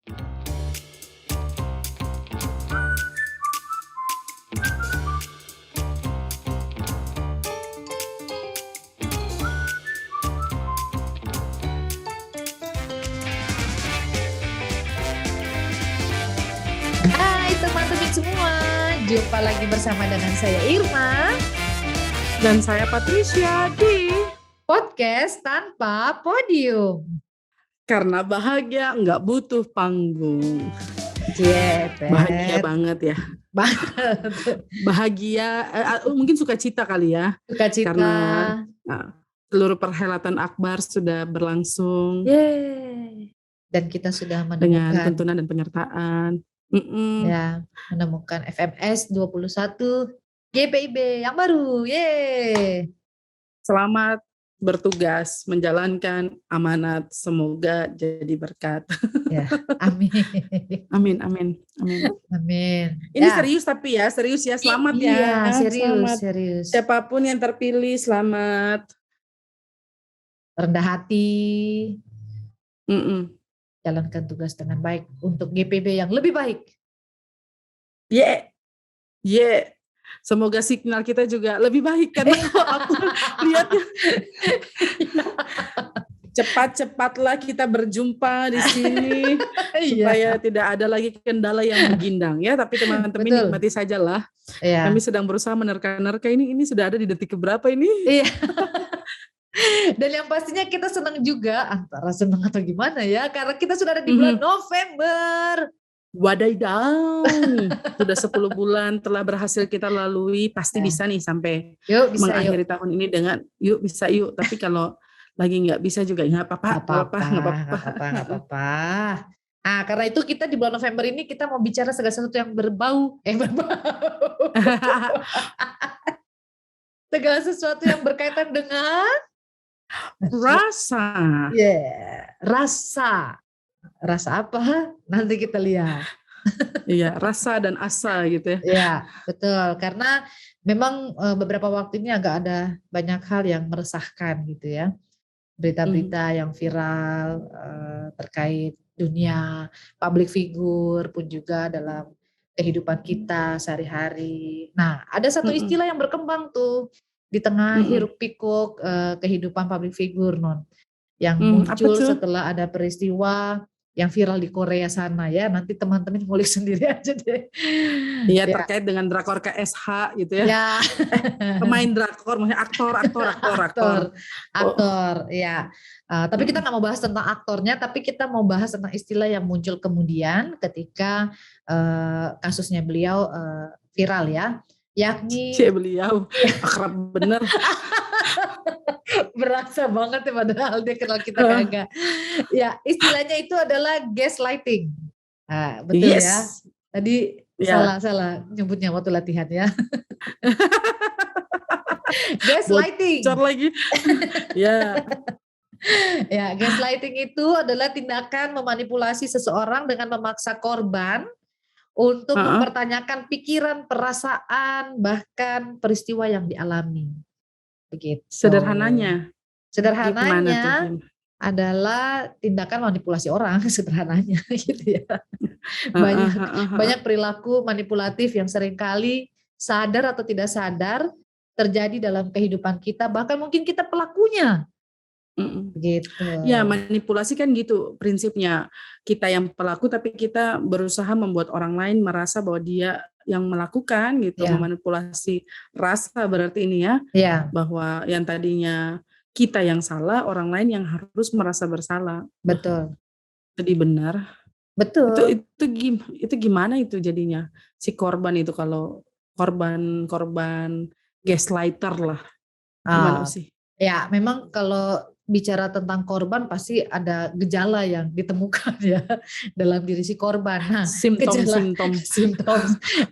Hai teman-teman semua, jumpa lagi bersama dengan saya Irma, Dan saya Patricia di podcast tanpa podium. Karena bahagia nggak butuh panggung. Bahagia Jetet. banget ya. Banget. Bahagia, mungkin sukacita kali ya. Sukacita. Karena seluruh perhelatan akbar sudah berlangsung. Yeay. Dan kita sudah Dengan menemukan tuntunan dan penyertaan. ya, menemukan FMS 21 GPIB yang baru. Yeay. Selamat bertugas menjalankan amanat, semoga jadi berkat. Ya, amin. Amin. Amin. Ini Ya. serius ya, selamat ya. Iya, Selamat. serius. Siapapun yang terpilih, selamat. Rendah hati, Mm-mm. jalankan tugas dengan baik untuk GPB yang lebih baik. Yeah. Semoga signal kita juga lebih baik karena aku lihatnya cepat-cepatlah kita berjumpa di sini supaya tidak ada lagi kendala yang menggindang ya. Tapi teman-teman Betul. nikmati sajalah. Iya. Kami sedang berusaha menerka-nerka ini sudah ada di detik keberapa ini? Iya. Dan yang pastinya kita senang juga, antara senang atau gimana ya, karena kita sudah ada di bulan November. Wadaidau, sudah 10 bulan telah berhasil kita lalui, pasti bisa nih sampai mengakhiri tahun ini dengan bisa. Tapi kalau lagi nggak bisa juga nggak apa-apa. Nah, karena itu kita di bulan November ini kita mau bicara segala sesuatu yang berbau. Segala sesuatu yang berkaitan dengan rasa. Rasa. Rasa apa? Nanti kita lihat. Iya, rasa dan asa gitu ya. Iya, betul. Karena memang beberapa waktu ini agak ada banyak hal yang meresahkan gitu ya. Berita-berita yang viral terkait dunia public figure pun juga dalam kehidupan kita sehari-hari. Nah, ada satu istilah yang berkembang tuh di tengah hiruk pikuk kehidupan public figure, Non. Yang muncul setelah ada peristiwa yang viral di Korea sana ya. Nanti teman-teman ngulik sendiri aja deh. Iya, terkait dengan drakor KSH gitu ya. Ya. Pemain drakor, maksudnya aktor. Ya. Tapi kita nggak mau bahas tentang aktornya, tapi kita mau bahas tentang istilah yang muncul kemudian ketika kasusnya beliau viral ya. Yakni beliau akrab bener. Berasa banget ya padahal dia kenal kita kagak. Ya, istilahnya itu adalah gaslighting. Nah, betul ya. Tadi salah nyebutnya waktu latihan ya. Gaslighting. Bocor lagi. Ya. Ya, gaslighting itu adalah tindakan memanipulasi seseorang dengan memaksa korban untuk mempertanyakan pikiran, perasaan, bahkan peristiwa yang dialami. Begitu. Sederhananya adalah tindakan manipulasi orang, sederhananya gitu ya. Banyak perilaku manipulatif yang seringkali sadar atau tidak sadar terjadi dalam kehidupan kita, bahkan mungkin kita pelakunya. Gitu. Ya, manipulasi kan gitu prinsipnya. Kita yang pelaku tapi kita berusaha membuat orang lain merasa bahwa dia yang melakukan gitu, memanipulasi rasa berarti ini ya. Bahwa yang tadinya kita yang salah, orang lain yang harus merasa bersalah. Betul. Jadi benar. Betul. Itu gimana itu jadinya si korban itu, kalau korban gaslighter lah. Gimana sih? Ya, memang kalau bicara tentang korban pasti ada gejala yang ditemukan ya dalam diri si korban. Nah, simptom.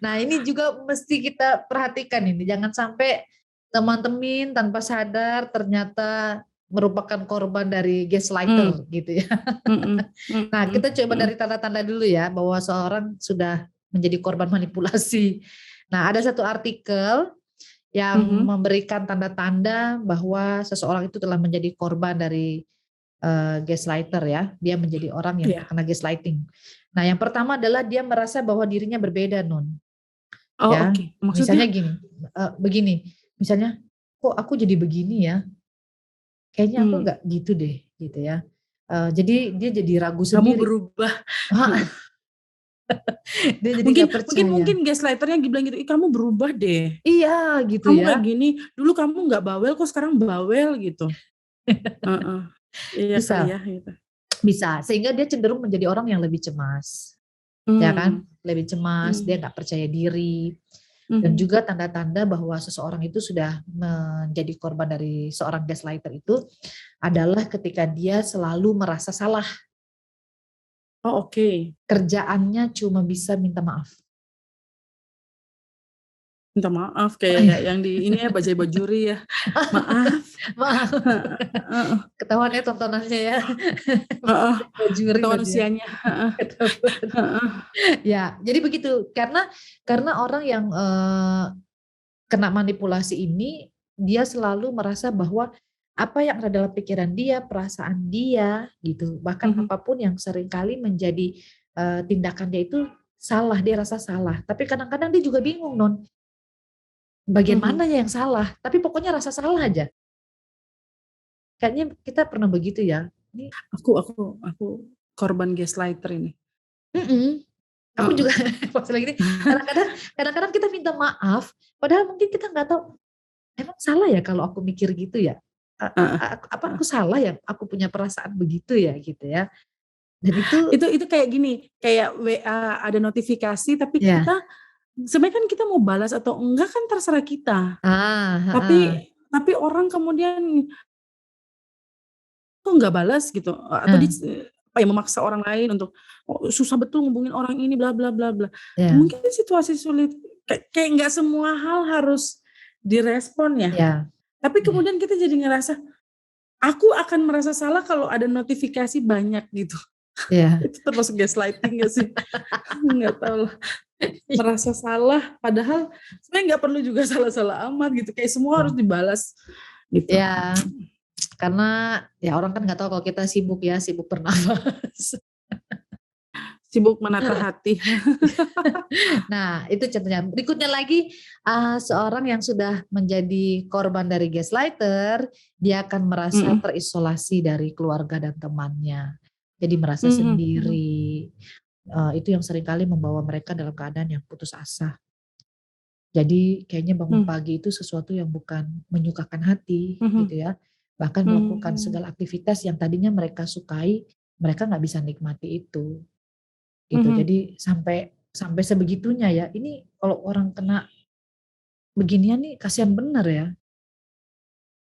Nah, ini juga mesti kita perhatikan ini, jangan sampai teman-teman tanpa sadar ternyata merupakan korban dari gaslighter gitu ya. Nah, kita coba dari tanda-tanda dulu ya bahwa seorang sudah menjadi korban manipulasi. Nah, ada satu artikel yang memberikan tanda-tanda bahwa seseorang itu telah menjadi korban dari gaslighter ya. Dia menjadi orang yang Iya. terkena gaslighting. Nah, yang pertama adalah dia merasa bahwa dirinya berbeda, Nun. Oh, Ya, oke. misalnya Maksudnya? begini, misalnya, kok aku jadi begini ya? Kayaknya aku Hmm, nggak gitu deh, gitu ya. Jadi dia jadi ragu kamu sendiri. berubah. Dia jadi Mungkin nggak mungkin percaya. mungkin gaslighternya bilang gitu, "Ih, kamu berubah deh. Iya, gitu Kamu ya. kayak gini, dulu kamu nggak bawel kok sekarang bawel," gitu. Heeh. Iya kali Bisa, ya, gitu. bisa. Sehingga dia cenderung menjadi orang yang lebih cemas. Ya Hmm, kan? Lebih cemas, dia hmm, nggak percaya diri. Dan mhm. juga tanda-tanda bahwa seseorang itu sudah menjadi korban dari seorang gaslighter itu adalah ketika dia selalu merasa salah. Oh, oke. Kerjaannya cuma bisa minta maaf. Minta maaf kayak yang di ini ya, Bajai Bajuri ya. Maaf. Maaf, Heeh heeh ketahuan ya tontonannya ya. heeh. Bajuri Ketahuan berarti ya. usianya. Heeh Ketahuan. heeh. Ya, jadi begitu. Karena orang yang kena manipulasi ini, dia selalu merasa bahwa apa yang ada dalam pikiran dia, perasaan dia, gitu. Bahkan Mhm apapun yang seringkali menjadi tindakan dia itu salah, dia rasa salah. Tapi kadang-kadang dia juga bingung, Non. Bagian mhm. mananya yang salah? Tapi pokoknya rasa salah aja. Kayaknya kita pernah begitu ya. Ini, Aku korban gaslighter ini. mm-mm. Aku Heeh. juga pas lagi ini kadang-kadang kita minta maaf, padahal mungkin kita nggak tahu emang salah ya kalau aku mikir gitu ya. Heeh Apa heeh. aku salah ya aku punya perasaan begitu ya gitu ya. Dan itu Itu kayak gini, kayak WA ada notifikasi tapi ya, kita sebenarnya kan kita mau balas atau enggak kan terserah kita. heeh, Tapi orang kemudian kok nggak balas gitu, atau heeh, apa ya, memaksa orang lain untuk, "Oh, susah betul ngubungin orang ini bla bla bla bla." ya, Mungkin situasi sulit kayak nggak semua hal harus direspon ya, ya, tapi ya, kemudian kita jadi ngerasa, aku akan merasa salah kalau ada notifikasi banyak gitu. ya. Itu termasuk gaslighting nggak sih? Nggak tahu lah, merasa salah padahal sebenarnya nggak perlu juga salah-salah amat gitu, kayak semua harus dibalas gitu. Ya, karena ya orang kan nggak tahu kalau kita sibuk ya, sibuk bernafas. Sibuk menata hati. Nah, itu contohnya. Berikutnya lagi, seorang yang sudah menjadi korban dari gaslighter, dia akan merasa Mhm, terisolasi dari keluarga dan temannya. Jadi merasa mhm mhm, sendiri. Itu yang seringkali membawa mereka dalam keadaan yang putus asa. Jadi kayaknya bangun mmm, pagi itu sesuatu yang bukan menyukakan hati mhm gitu ya. Bahkan melakukan mhm segala aktivitas yang tadinya mereka sukai, mereka nggak bisa nikmati itu gitu. mhm. Jadi sampai sampai sebegitunya ya. Ini kalau orang kena beginian nih kasihan bener ya.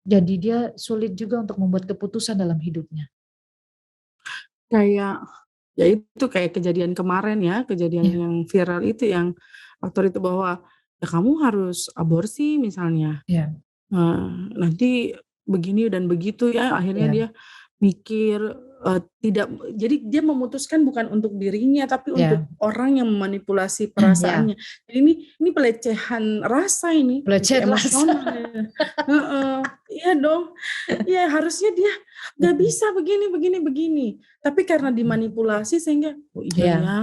Jadi dia sulit juga untuk membuat keputusan dalam hidupnya. Kayak, ya itu kayak kejadian kemarin ya, kejadian Iya, yang viral itu yang aktor itu bahwa, ya kamu harus aborsi misalnya, iya, nanti begini dan begitu ya, akhirnya iya, dia mikir, tidak jadi dia memutuskan bukan untuk dirinya, tapi iya, untuk orang yang memanipulasi iya. perasaannya. Jadi ini pelecehan rasa ini, Pelecehan rasa. emosional ya. Heeh, iya dong. Iya, harusnya dia nggak Betul. bisa begini begini begini, tapi karena dimanipulasi sehingga, "Oh iya Iya, ya,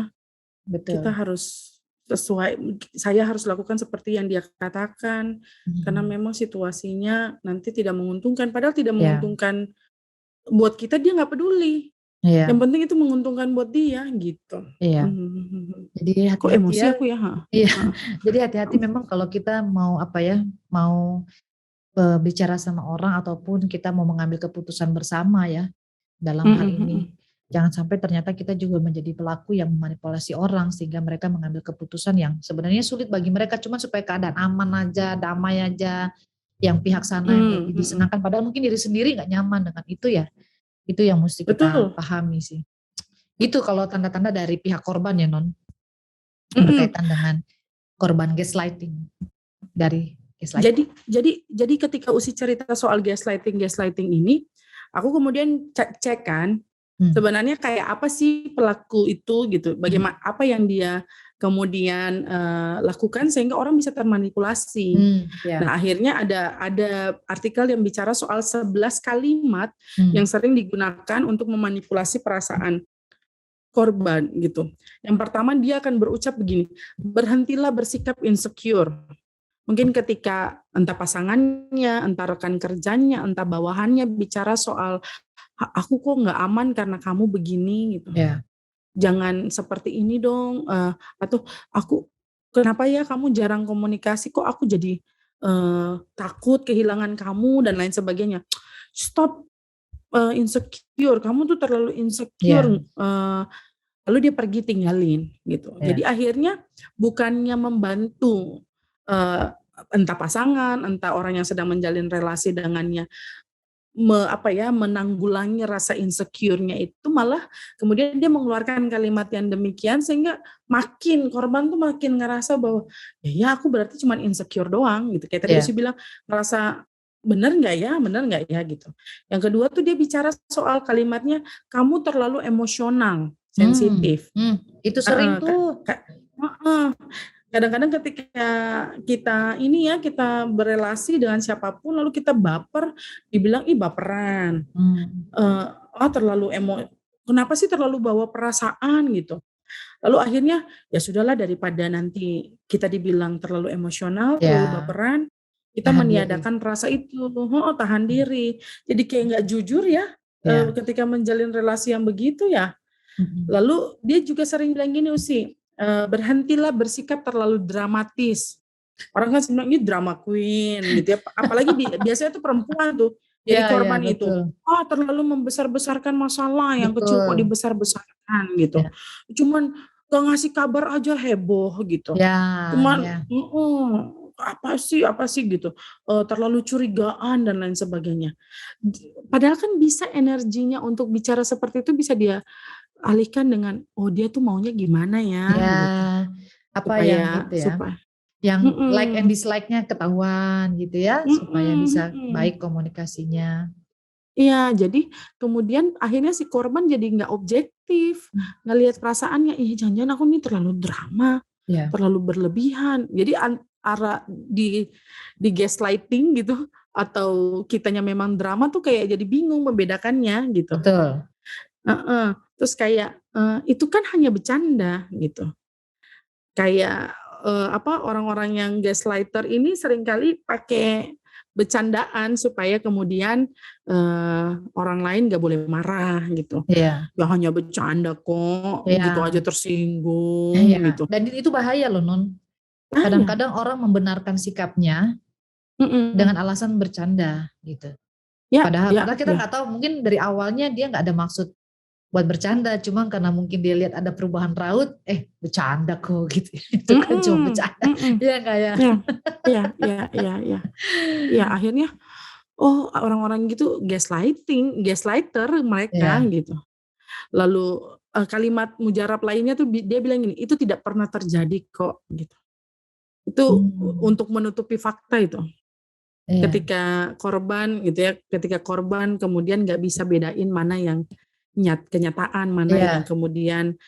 kita betul. harus sesuai saya harus lakukan seperti yang dia katakan, karena Mhm. memang situasinya nanti tidak menguntungkan." Padahal tidak Iya, menguntungkan buat kita, dia nggak peduli, yang iya, penting itu menguntungkan buat dia, gitu. iya. Mhm mhm mhm. Jadi Kok hati-hati emosi ya. aku ya? Heeh Iya, heeh. jadi hati-hati memang kalau kita mau apa ya, mau bicara sama orang ataupun kita mau mengambil keputusan bersama ya dalam hal Mhm ini. mhm. Jangan sampai ternyata kita juga menjadi pelaku yang memanipulasi orang sehingga mereka mengambil keputusan yang sebenarnya sulit bagi mereka cuma supaya keadaan aman aja, damai aja, yang pihak sana yang Mmm, lebih mhm. disenangkan padahal mungkin diri sendiri nggak nyaman dengan itu ya. Itu yang mesti kita Betul, pahami sih. Itu kalau tanda-tanda dari pihak korban ya Non, yang mhm. berkaitan dengan korban gaslighting dari gaslighter. Jadi ketika Usi cerita soal gaslighting ini, aku kemudian cek kan, Hmm. sebenarnya kayak apa sih pelaku itu gitu, Mhm. apa yang dia kemudian lakukan sehingga orang bisa termanipulasi. Nah, akhirnya ada artikel yang bicara soal 11 kalimat yang sering digunakan untuk memanipulasi perasaan korban gitu. Yang pertama dia akan berucap begini, berhentilah bersikap insecure. Mungkin ketika entah pasangannya, entah rekan kerjanya, entah bawahannya bicara soal aku kok nggak aman karena kamu begini gitu. Jangan seperti ini dong, atau aku kenapa ya kamu jarang komunikasi, kok aku jadi takut kehilangan kamu dan lain sebagainya. Stop insecure, kamu tuh terlalu insecure. Lalu dia pergi tinggalin gitu. Jadi akhirnya bukannya membantu entah pasangan, entah orang yang sedang menjalin relasi dengannya menanggulangi rasa insecure-nya itu, malah kemudian dia mengeluarkan kalimat yang demikian sehingga makin korban tuh makin ngerasa bahwa ya aku berarti cuma insecure doang gitu. Kayak tadi Uci bilang, ngerasa bener nggak ya gitu. Yang kedua tuh dia bicara soal kalimatnya, kamu terlalu emosional, sensitif. Itu sering tuh. Kadang-kadang ketika kita berelasi dengan siapapun lalu kita baper, dibilang ih baperan, terlalu kenapa sih terlalu bawa perasaan gitu. Lalu akhirnya ya sudahlah, daripada nanti kita dibilang terlalu emosional, terlalu baperan, kita meniadakan rasa itu, tahan diri. Jadi kayak nggak jujur ya, ketika menjalin relasi yang begitu ya. Lalu dia juga sering bilang gini Usi, berhentilah bersikap terlalu dramatis. Orang kan sebenarnya ini drama queen gitu ya. Apalagi biasanya tuh perempuan tuh jadi korban itu. Terlalu membesar-besarkan masalah yang kecil kok dibesar-besarkan gitu. Cuman gak ngasih kabar aja heboh gitu. Cuman apa sih gitu. Terlalu curigaan dan lain sebagainya. Padahal kan bisa energinya untuk bicara seperti itu bisa dia alihkan dengan dia tuh maunya gimana ya gitu. Yang like and dislike-nya ketahuan gitu ya, supaya bisa baik komunikasinya. Iya, jadi kemudian akhirnya si korban jadi nggak objektif, ngelihat perasaannya, jangan-jangan aku nih terlalu drama, terlalu berlebihan. Jadi antara di gaslighting gitu atau kitanya memang drama tuh kayak jadi bingung membedakannya gitu. Betul. Terus kayak itu kan hanya bercanda gitu. Kayak orang-orang yang gaslighter ini seringkali pakai bercandaan supaya kemudian orang lain gak boleh marah gitu. Ya hanya bercanda kok, gitu aja tersinggung gitu. Dan itu bahaya loh Non. Kadang-kadang orang membenarkan sikapnya dengan alasan bercanda gitu. Padahal kita nggak tahu, mungkin dari awalnya dia nggak ada maksud buat bercanda, cuma karena mungkin dia lihat ada perubahan raut, bercanda kok gitu. Itu kan cuma bercanda. Iya nggak ya? Iya, akhirnya orang-orang gitu gaslighter mereka gitu. Lalu kalimat mujarab lainnya tuh dia bilang gini, itu tidak pernah terjadi kok gitu. Itu untuk menutupi fakta itu. Ketika korban gitu ya, ketika korban kemudian nggak bisa bedain mana yang kenyataan, mana yang kemudian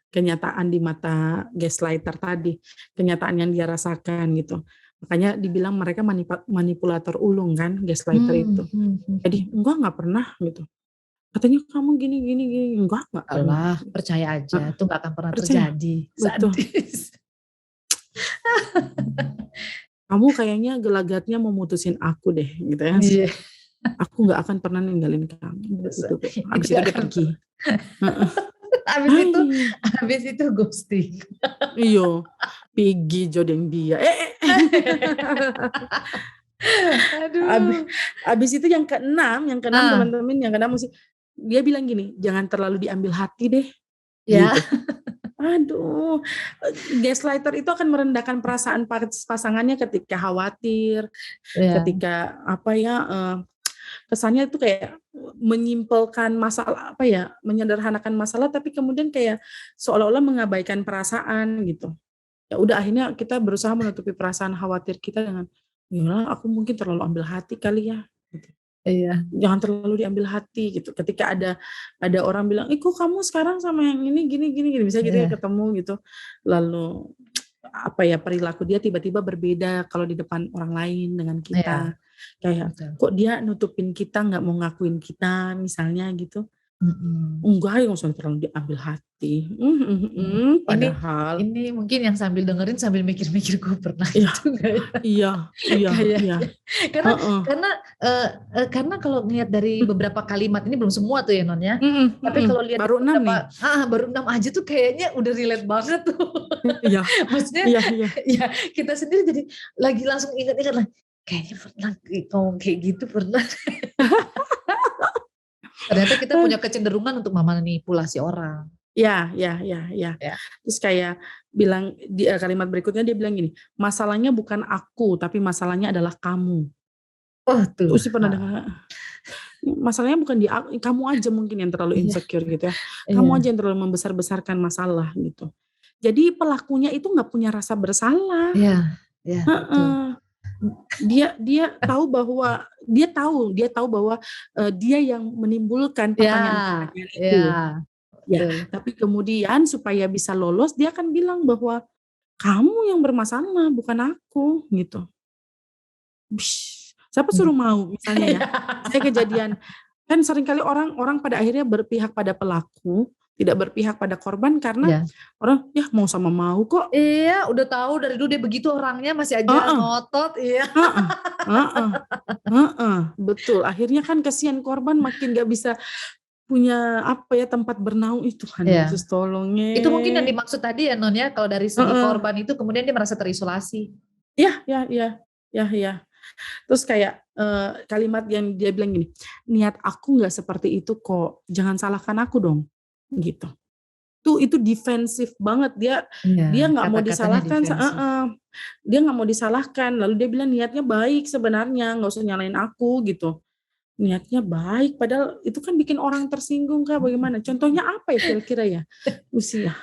kenyataan di mata gaslighter tadi, kenyataan yang dia rasakan gitu. Makanya dibilang mereka manipulator ulung kan, gaslighter itu. Jadi nggak pernah gitu. Katanya kamu gini, enggak pernah. Percaya aja, itu nggak akan pernah terjadi. Betul. Kamu kayaknya gelagatnya mau mutusin aku deh gitu ya. Aku nggak akan pernah ninggalin kamu. Abis itu dia pergi. Abis itu ghosting. Iyo, pergi jodeng dia. Abis itu yang keenam teman-teman, yang keenam mesti dia bilang gini, jangan terlalu diambil hati deh. Gitu. Aduh, gaslighter itu akan merendahkan perasaan pasangannya ketika khawatir, ketika kesannya itu kayak menyimpulkan masalah, menyederhanakan masalah, tapi kemudian kayak seolah-olah mengabaikan perasaan gitu. Ya udah, akhirnya kita berusaha menutupi perasaan khawatir kita dengan, ya aku mungkin terlalu ambil hati kali ya. Gitu. Iya. Jangan terlalu diambil hati gitu. Ketika ada orang bilang, kok kamu sekarang sama yang ini gini gini gini, misalnya gitu ya, Iya. ketemu gitu. Lalu apa ya, perilaku dia tiba-tiba berbeda kalau di depan orang lain dengan Iya, kita. Kayak betul. kok dia nutupin kita, nggak mau ngakuin kita misalnya gitu. Mhm. Enggak, nggak usah terlalu diambil hati. Mmm, Padahal ini mungkin yang sambil dengerin sambil mikir-mikir, gue pernah iya, gitu nggak ya? iya, iya, iya, Kayaknya. Karena heeh, karena, eee karena kalau ngelihat dari mmm, beberapa kalimat ini belum semua tuh ya, Non, ya. mhm, Tapi mhm, kalau lihat dari baru 6 nih. beberapa baru 6 aja tuh kayaknya udah relate banget tuh. Iya, Maksudnya iya, iya. ya kita sendiri jadi lagi langsung ingat-ingat lah, kayaknya pernah ngomong kayak gitu pernah. Ternyata kita punya kecenderungan untuk memanipulasi orang. Ya, ya, ya, ya. Ya. Terus kayak bilang kalimat berikutnya dia bilang gini, "Masalahnya bukan aku, tapi masalahnya adalah kamu." Oh, Itu sih pernah dengar Tuhan. nggak? Masalahnya bukan kamu aja mungkin yang terlalu Iya, insecure gitu ya. Kamu iya, aja yang terlalu membesar-besarkan masalah gitu. Jadi pelakunya itu nggak punya rasa bersalah. iya, iya, betul. Heeh. Dia dia tahu bahwa dia tahu bahwa, dia yang menimbulkan Iya, pertanyaan-pertanyaan iya, itu. Ya, betul. tapi kemudian supaya bisa lolos dia akan bilang bahwa, "Kamu yang bermasalah bukan aku," gitu. Siapa Iya. suruh mau misalnya ya, Iya. saya kejadian kan seringkali orang pada akhirnya berpihak pada pelaku, tidak berpihak pada korban karena Iya. orang, "Yah mau sama mau kok." Iya, udah tahu dari dulu dia begitu orangnya masih aja Heeh, ngotot, iya. heeh, heeh, heeh, betul. Akhirnya kan kasihan korban makin gak bisa punya apa ya, tempat bernaung, ih Tuhan Iya. Yesus tolong Itu mungkin yang ye. dimaksud tadi ya, Non, ya, kalau dari segi Heeh, korban itu kemudian dia merasa terisolasi. iya, iya, iya, iya, iya. Terus kayak, kalimat yang dia bilang gini, "Niat aku nggak seperti itu kok, jangan salahkan aku dong." Gitu. Itu defensif banget, dia Iya, dia nggak mau kata-katanya disalahkan defensif. heeh, dia nggak mau disalahkan, lalu dia bilang niatnya baik sebenarnya, nggak usah nyalain aku gitu. Niatnya baik, padahal itu kan bikin orang tersinggung Kak, bagaimana? Contohnya apa ya kira-kira ya? Usia,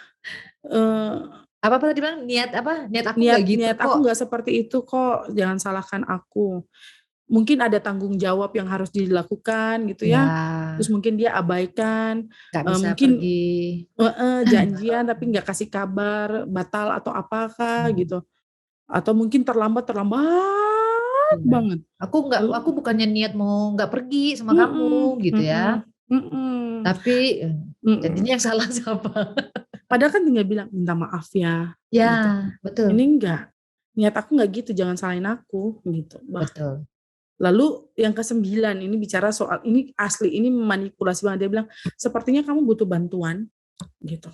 eee Apa tadi bilang, niat apa, niat aku nggak Niat gitu niat aku kok. nggak seperti itu kok, jangan salahkan aku. Mungkin ada tanggung jawab yang harus dilakukan gitu Iya, ya, terus mungkin dia abaikan, nggak bisa mungkin pergi. heeh, janjian tapi nggak kasih kabar, batal atau apakah Mhm, gitu, atau mungkin terlambat terlambat iya. banget. Aku Lalu bukannya niat mau nggak pergi sama kamu mhm, gitu ya, mhm, mhm, tapi, mhm. jadinya yang salah siapa? Padahal kan tinggal bilang, "Minta maaf ya," gitu. Ya, Ini betul, enggak, "Niat aku nggak gitu, jangan salahin aku," gitu. betul. Lalu yang ke-9 ini bicara soal ini asli, ini manipulasi banget, dia bilang, "Sepertinya kamu butuh bantuan," gitu.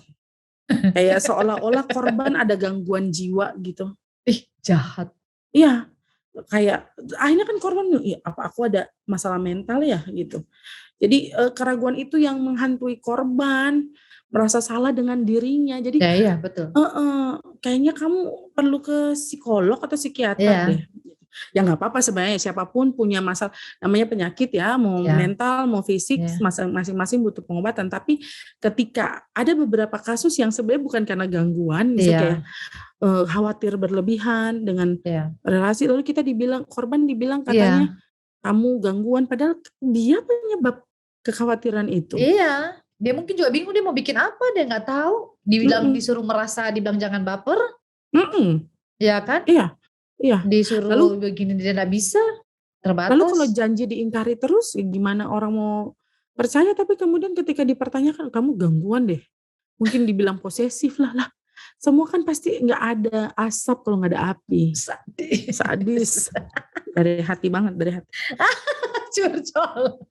Kayak seolah-olah korban ada gangguan jiwa gitu. Ih, jahat. Iya, kayak akhirnya kan korban, "Ih, apa aku ada masalah mental ya?" Gitu. Jadi, keraguan itu yang menghantui korban, merasa salah dengan dirinya. Jadi Ya, iya, betul. heeh, kayaknya kamu perlu ke psikolog atau psikiater Iya, deh. Ya nggak apa-apa sebenarnya siapapun punya namanya penyakit ya, mau iya, mental, mau fisik, iya, masing-masing butuh pengobatan. Tapi ketika ada beberapa kasus yang sebenarnya bukan karena gangguan, misalnya kayak, iya, khawatir berlebihan dengan iya, relasi, lalu korban dibilang katanya, iya, "Kamu gangguan," padahal dia penyebab kekhawatiran itu. iya. Dia mungkin juga bingung dia mau bikin apa, dia nggak tahu. Dibilang Mhm, disuruh merasa, dibilang jangan baper, mhm, ya kan? iya, iya. Lalu Disuruh begini dia nggak bisa, lalu kalau terbatas. janji diingkari terus, ya gimana orang mau percaya, tapi kemudian ketika dipertanyakan, "Kamu gangguan deh." Mungkin dibilang posesif lah, lah semua kan pasti nggak ada asap kalau nggak ada api. Sadis. Sadis, dari hati banget, dari hati. Curcol.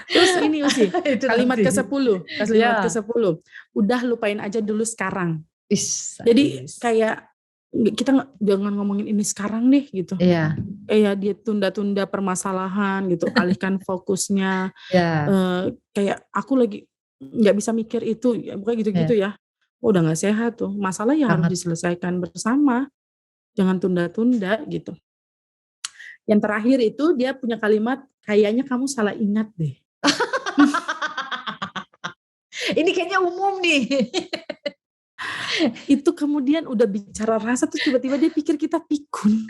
Terus ini Usi, Itu kalimat nanti. ke-10, kalimat Ya. ke-10, "Udah lupain aja dulu sekarang." Ih, Jadi sadis. kayak, kita jangan ngomongin ini sekarang deh gitu. Iya, Kayak dia tunda-tunda permasalahan gitu, alihkan fokusnya, iya, kayak, "Aku lagi nggak bisa mikir itu," ya pokoknya gitu-gitu iya, ya. Oh, udah nggak sehat tuh, masalah ya harus banget. diselesaikan bersama, jangan tunda-tunda gitu. Yang terakhir itu dia punya kalimat, "Kayaknya kamu salah ingat deh." Ini kayaknya umum nih. Itu kemudian udah bicara rasa terus tiba-tiba dia pikir kita pikun,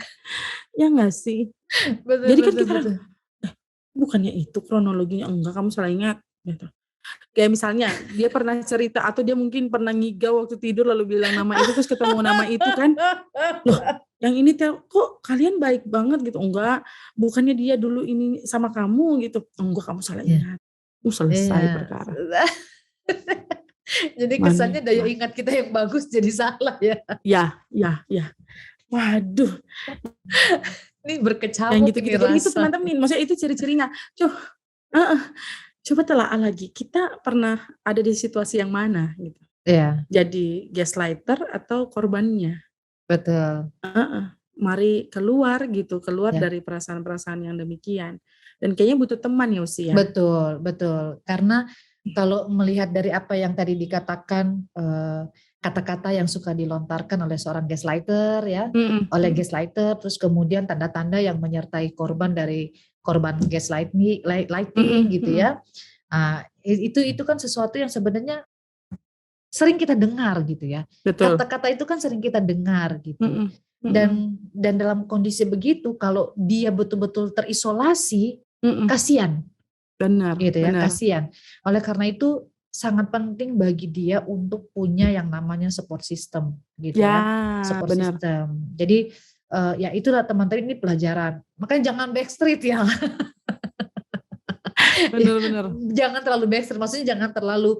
ya nggak sih? Betul, Jadi kan betul, kita, betul. bukannya itu kronologinya, enggak kamu salah ingat gitu. Kayak misalnya dia pernah cerita atau dia mungkin pernah ngigau waktu tidur lalu bilang nama itu terus ketemu nama itu kan, "Loh yang ini kok kalian baik banget?" gitu, "Enggak, bukannya dia dulu ini sama kamu?" gitu, "Enggak kamu salah Iya. ingat." Selesai Iya. perkara. Jadi kesannya daya Manipulasi. ingat kita yang bagus jadi salah ya. Ya ya ya. Waduh, Ini yang berkecamuk ini gitu-gitu. Jadi itu rasa. teman-teman, maksudnya itu ciri-cirinya. Heeh, coba telaah lagi, kita pernah ada di situasi yang mana gitu. Iya, Jadi gaslighter atau korbannya? betul. Heeh, mari keluar gitu, keluar Ya, dari perasaan-perasaan yang demikian. Dan kayaknya butuh teman ya Usi ya? betul, betul. Karena kalau melihat dari apa yang tadi dikatakan, kata-kata yang suka dilontarkan oleh seorang gaslighter ya, Mhm oleh mhm gaslighter, terus kemudian tanda-tanda yang menyertai korban dari korban lighting mhm gitu mhm ya. Itu kan sesuatu yang sebenarnya sering kita dengar gitu ya. betul. Kata-kata itu kan sering kita dengar gitu. Mhm mhm Dan dalam kondisi begitu kalau dia betul-betul terisolasi, mhm, kasihan benar gitu ya, benar. kasihan. Oleh karena itu sangat penting bagi dia untuk punya yang namanya support system gitu Ya, ya, support benar. system. Jadi ya itulah teman-teman ini pelajaran. Makanya jangan backstreet ya. Benar benar. Jangan terlalu backstreet, maksudnya jangan terlalu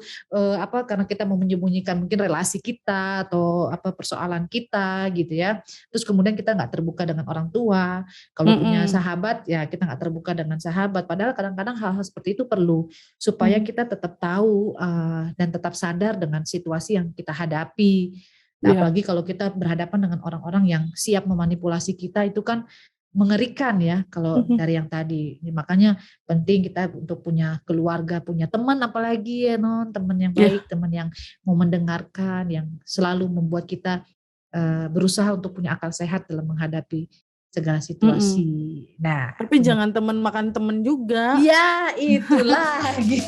karena kita mau menyembunyikan mungkin relasi kita atau apa persoalan kita gitu ya. Terus kemudian kita nggak terbuka dengan orang tua. Kalau punya Mhm, sahabat ya kita nggak terbuka dengan sahabat. Padahal kadang-kadang hal-hal seperti itu perlu supaya mhm, kita tetap tahu dan tetap sadar dengan situasi yang kita hadapi. Nah, iya, apalagi kalau kita berhadapan dengan orang-orang yang siap memanipulasi kita itu kan mengerikan ya kalau mhm, dari yang tadi. Makanya penting kita untuk punya keluarga, punya teman apalagi ya non, teman yang iya, baik, teman yang mau mendengarkan, yang selalu membuat kita berusaha untuk punya akal sehat dalam menghadapi segala mhm. situasi. Nah, Tapi jangan temen makan temen juga. ya itu lagi.